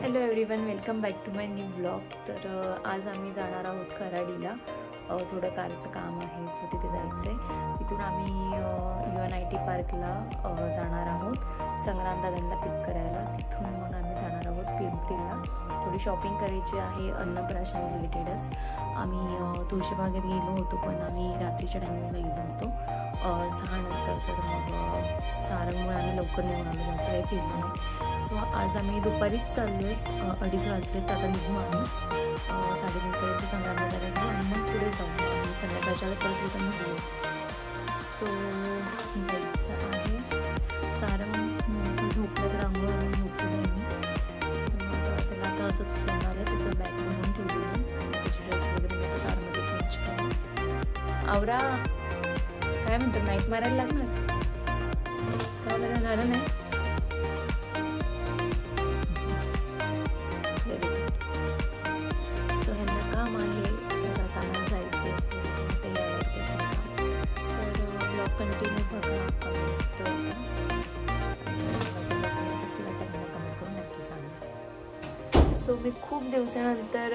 Hello everyone, welcome back to my new vlog. तर आज आम्ही जाणार आहोत खराडीला. थोडं कारचं काम आहे, सो तिथे जायचं आहे. तिथून आम्ही UNIT पार्कला जाणार आहोत संग्रामदादांना पिक करायला. तिथून मग आम्ही जाणार आहोत पिंपरीला. थोडी शॉपिंग करायची आहे अन्नप्राशन रिलेटेडच. आम्ही तुळशीबागेत गेलो होतो, पण आम्ही रात्रीच्या टायमिंगला गेलो होतो 6 नंतर. तर मग सारंगमुळे आम्ही लवकर निघून आलो, जास्त काही फिरलो नाही. सो आज आम्ही दुपारीच चाललो आहे. 2:30 वाजलेत. आता निघू आम्ही 3:30पर्यंत संग्रामदादाला घेऊ आणि मग पुढे जाऊ आणि संध्याकाळच्या परत इथं निघू. सो जायचं आहे. सारंग झोपलं तर आंघोळ आणि झोपलं आहे मी. त्याला आता असंच उचलणार आहे. त्याचं बॅग बनवून ठेवली आहे. त्याची ड्रेस वगैरे मी आता कारमध्ये चेंज करू. आवरा काय म्हणतो, नाईट मारायला लागणार काय बरं झालं नाही. सो ह्यांना काम आहे, तर आता आम्हाला जायचं. सो तयार करते. तर ब्लॉग कंटिन्यू बघा. आम्ही निघतो आता. माझं ब्लॉग कसं वाटतं मला कमेंट करून नक्की सांगा. सो मी खूप दिवसानंतर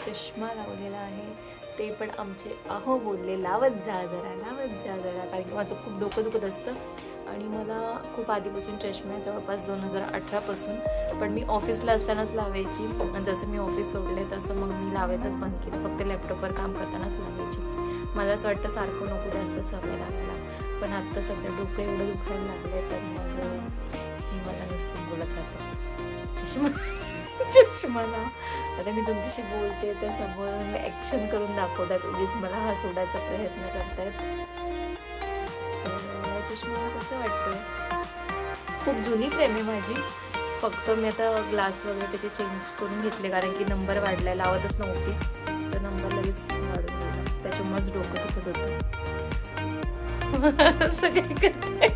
चष्मा लावलेला आहे. ते पण आमचे अहो बोलले लावत जा जरा, लावत जा जरा, कारण की माझं खूप डोकं दुखत असतं आणि मला खूप आधीपासून चष्मा आहे, जवळपास 2018पासून. पण मी ऑफिसला असतानाच लावायची. जसं मी ऑफिस सोडले तसं मग मी लावायचंच बंद केलं. फक्त लॅपटॉपवर काम करतानाच लावायची. मला असं वाटतं सारखं नको जास्त सवय लावायला. पण आत्ता सध्या डोकं एवढं दुखायला लागलं, तर मग ही मला नुसतं बोलत राहतं चष्माला. आता मी तुमच्याशी बोलते तर समोर ॲक्शन करून दाखवतात, उगीच मला हा सोडायचा प्रयत्न करतायत. तर चष्माला कसं वाटतं. खूप जुनी फ्रेम आहे माझी. फक्त मी आता ग्लास वगैरे त्याचे चेंज करून घेतले, कारण की नंबर वाढलाय, लावतच नव्हती. तर नंबर लगेच वाढून गेला, त्याच्यामुळेच डोकं दुखत होतं. असं काय करताय.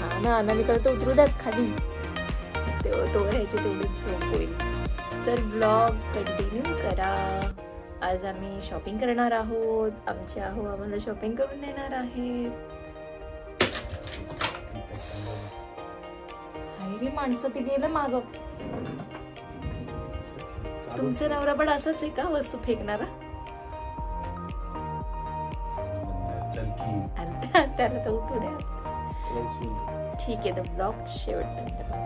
हा ना ना, मी कळत उतरू द्यात खाली, तो राहायचे तेवढीच झोप होईल. तर ब्लॉग कंटिन्यू करा. आज आम्ही शॉपिंग करणार आहोत. आमचे आम्हाला शॉपिंग करून देणार आहेत. हाय रे माणसं, ते गेलं माग. तुमचे नवरा पण असंच आहे का, वस्तू फेकणारा? त्याला तर उठू द्या. ठीक आहे. तर ब्लॉग शेवटपर्यंत बघा.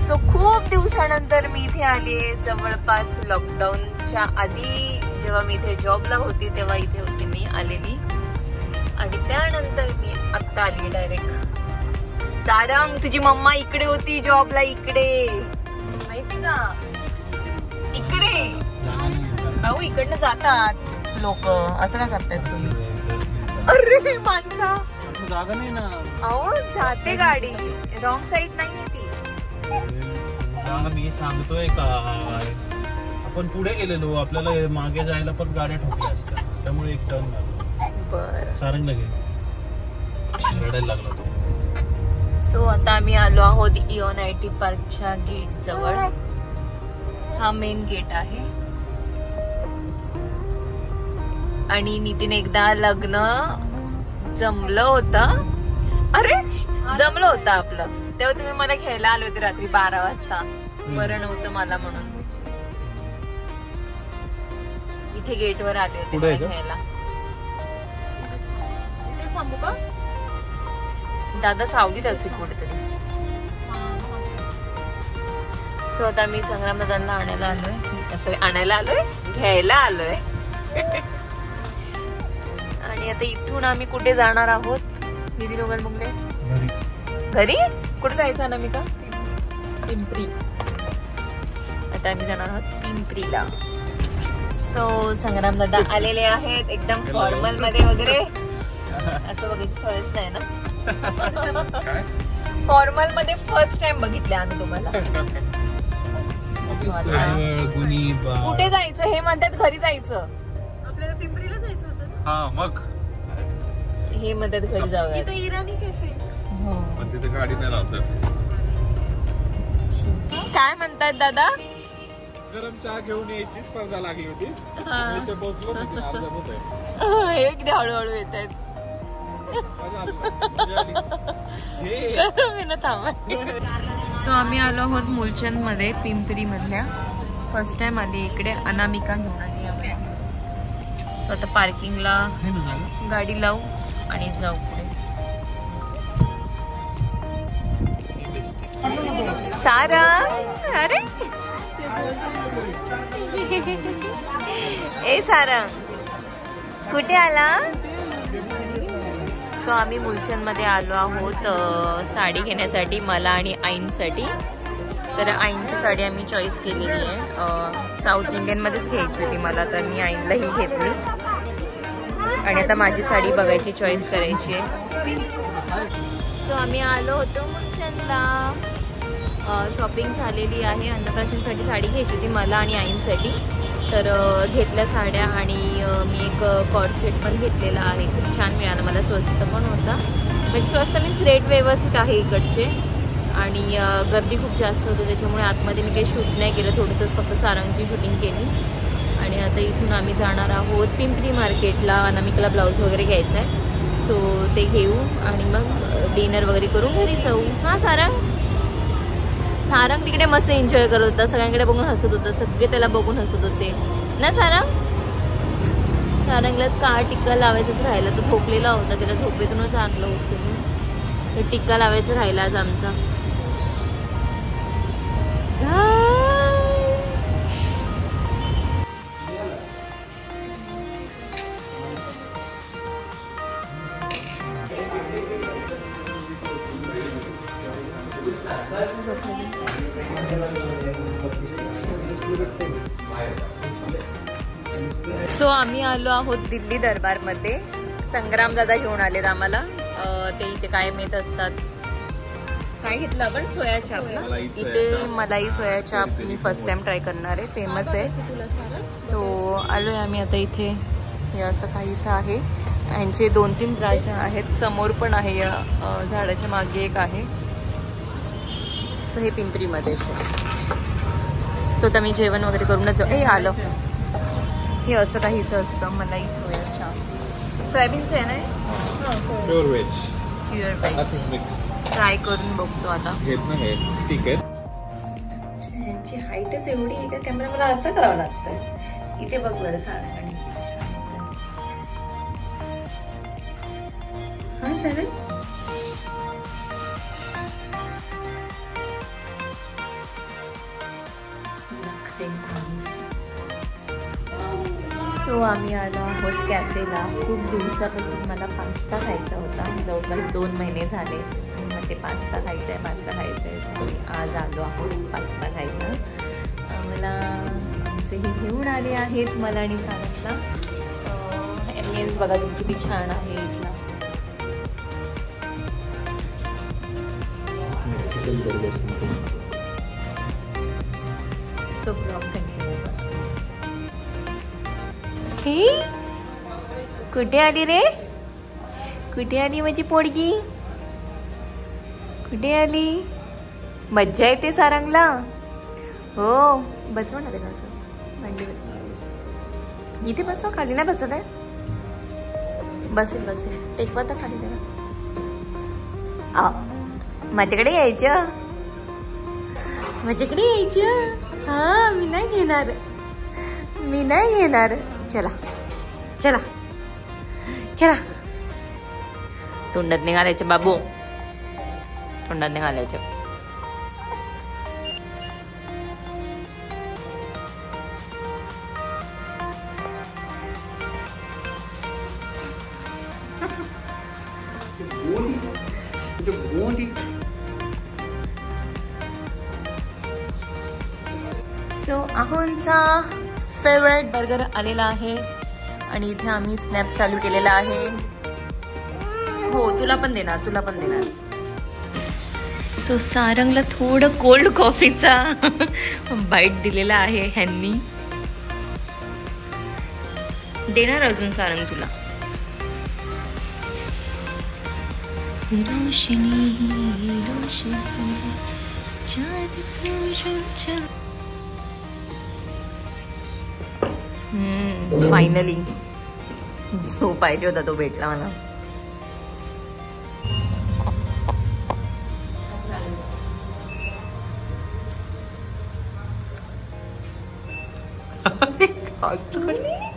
सो खूप दिवसानंतर मी इथे आली आहे. जवळपास लॉकडाऊनच्या आधी जेव्हा मी इथे जॉबला होती तेव्हा इथे होती मी आलेली, आणि त्यानंतर मी आत्ता आली डायरेक्ट. सारंग, तुझी मम्मा इकडे होती जॉबला, इकडे माहिती का, इकडे. अहो इकडनं जातात लोक, असं काय करतायत तुम्ही? अरे माणसा, जागा नाही ना. अहो जाते गाडी, रॉंग साईड नाहीये ती. मी सांगतोय का, आपण पुढे गेलेलो, आपल्याला मागे जायला पण गाड्या ठोकल्या असतात, त्यामुळे एक टर्न लागला. बर, सारंग लगे रडायला लागला तो. सो आता आम्ही आलो आहोत UNIT पार्कच्या गेट जवळ. हा मेन गेट आहे. आणि नितीन एकदा लग्न जमलं होतं. अरे जमलं होतं आपलं, तेव्हा तुम्ही मला घ्यायला आले होते रात्री 12 वाजता. बरं नव्हतं मला म्हणून इथे गेटवर आले होते मला घ्यायला. इथेच थांबू का? दादा सावलीत असेल कुठेतरी. सो आता मी संग्रामदादांना आणायला आलोय. सॉरी, आणायला आलोय, घ्यायला आलोय. आणि आता इथून आम्ही कुठे जाणार आहोत नितीन उगलमुगले? घरी. कुठे जायचं अनामिका? पिंपरी. आता आम्ही जाणार आहोत पिंपरीला. सो संग्रामदादा आलेले आहेत एकदम फॉर्मल मध्ये वगैरे. असं बघायची सवयच नाही ना. फॉर्मल मध्ये फर्स्ट टाइम बघितले आम्ही तुम्हाला. कुठे जायचं हे म्हणतात? घरी जायचं. आपल्याला पिंपरीला जायचं होतं ना. हा मग हे म्हणतात घरी जाऊया. तिथे इराणी कॅफे. पण तिथे गाडी नाही लावतात. काय म्हणतात दादा? गरम चहा घेऊन यायची स्पर्धा लागली होती. पोहोचलो हे किती हळूहळू येत आहेत. सो आम्ही आलो आहोत मुलचंद मध्ये, पिंपरी मधल्या. फर्स्ट टाइम आली इकडे. अनामिका घेऊन आली आम्हाला. सो आता पार्किंगला गाडी लावू आणि जाऊ पुढे. सारा अरे ए सारंग कुठे आला? सो आम्ही मुलचंद मध्ये आलो आहोत साडी घेण्यासाठी, मला आणि आईंसाठी. तर आईंची साडी आम्ही चॉईस केलेली आहे. साऊथ इंडियन मध्येच घ्यायची होती मला, तर मी आईंला ही घेतली. आणि आता माझी साडी बघायची, चॉईस करायची आहे. सो आम्ही आलो होतो मुलचंदला. शॉपिंग झालेली आहे. अन्नप्राशनसाठी साडी घ्यायची होती मला आणि आईंसाठी. तर घेतल्या साड्या आणि मी एक कॉर्सेट पण घेतलेला आहे. खूप छान मिळाला मला, स्वस्त पण होता. म्हणजे स्वस्त मीन्स रेट व्यवस्थित आहे इकडचे. आणि गर्दी खूप जास्त होती, त्याच्यामुळे आतमध्ये मी काही शूट नाही केलं. थोडंसंच फक्त सारंगची शूटिंग केली. आणि आता इथून आम्ही जाणार आहोत पिंपरी मार्केटला. अनामिकाला ब्लाऊज वगैरे घ्यायचा आहे. सो ते घेऊ आणि मग डिनर वगैरे करून घरी जाऊ. हां सारंग तिकडे मस्त एन्जॉय करत होता. सगळ्यांकडे बघून हसत होता. सगळे त्याला बघून हसत होते ना. सारंगलाच काळा टिक्का लावायचाच राहिला. तो झोपलेला होता, त्याला झोपेतूनच आणलं उचलून. तर टिक्का लावायचा राहिला आज आमचा. सो आम्ही आलो आहोत दिल्ली दरबारमध्ये. संग्राम दादा घेऊन आलेत आम्हाला. ते इथे कायम येत असतात. काय घेतलं आपण? सोया चाप ना. इथे मलाई सोया चाप मी फर्स्ट टाइम ट्राय करणार आहे. फेमस आहे. सो आलोय आम्ही आता इथे. हे असं काहीसं आहे. यांचे 2-3 ब्रांच आहेत. समोर पण आहे, या झाडाच्या मागे एक आहे. सो हे पिंपरीमध्येच आहे. सो आता मी जेवण वगैरे करूनच जाऊ. आलं हे असं काहीसं असतं. मलाई सोया चाप. सोयाबीनचं आहे ना? Pure veg. Pure veg mixed. Try करून बघतो आता. ठीक आहे. यांची हाईटच एवढी आहे का? कॅमेरा मला असं करावं लागतं. इथे बघ बरं सारंग. हा सारंग सो आम्ही आलो आहोत कॅफेला. खूप दिवसापासून मला पास्ता खायचा होता. जवळपास 2 महिने झाले. मग ते पास्ता खायचा आहे. सो मी आज आलो आहोत पास्ता खायला. मला आमचे हे घेऊन आले आहेत, मला आणि सारंगला. एम्बियन्स बघा तुमची किती छान आहे इथला. So blog continue. ही कुठे आली रे? कुठे आली माझी पोडगी? कुठे आली? मज्जा येते सारंगला. हो बसव ना त्याला असं मांडीवर. इथे बसव, खाली नाही बसत आहे. बसेल टेकवा तर खाली त्याला. माझ्याकडे यायचं. हा मी नाही घेणार. चला तोंडात निघालायचं बाबू. तोंडात निघालायचं. सो आहोंचा फेवरेट बर्गर आलेला आहे आणि इथे आम्ही स्नॅप चालू केलेला आहे. हो तुला पण देणार. सो सारंगला थोडं कोल्ड कॉफीचा बाईट दिलेला आहे ह्यांनी. देणार अजून सारंग तुला. रोशनी रोशनी चांद सूरज. फायनली जो पाहिजे होता तो भेटला मला. आज तर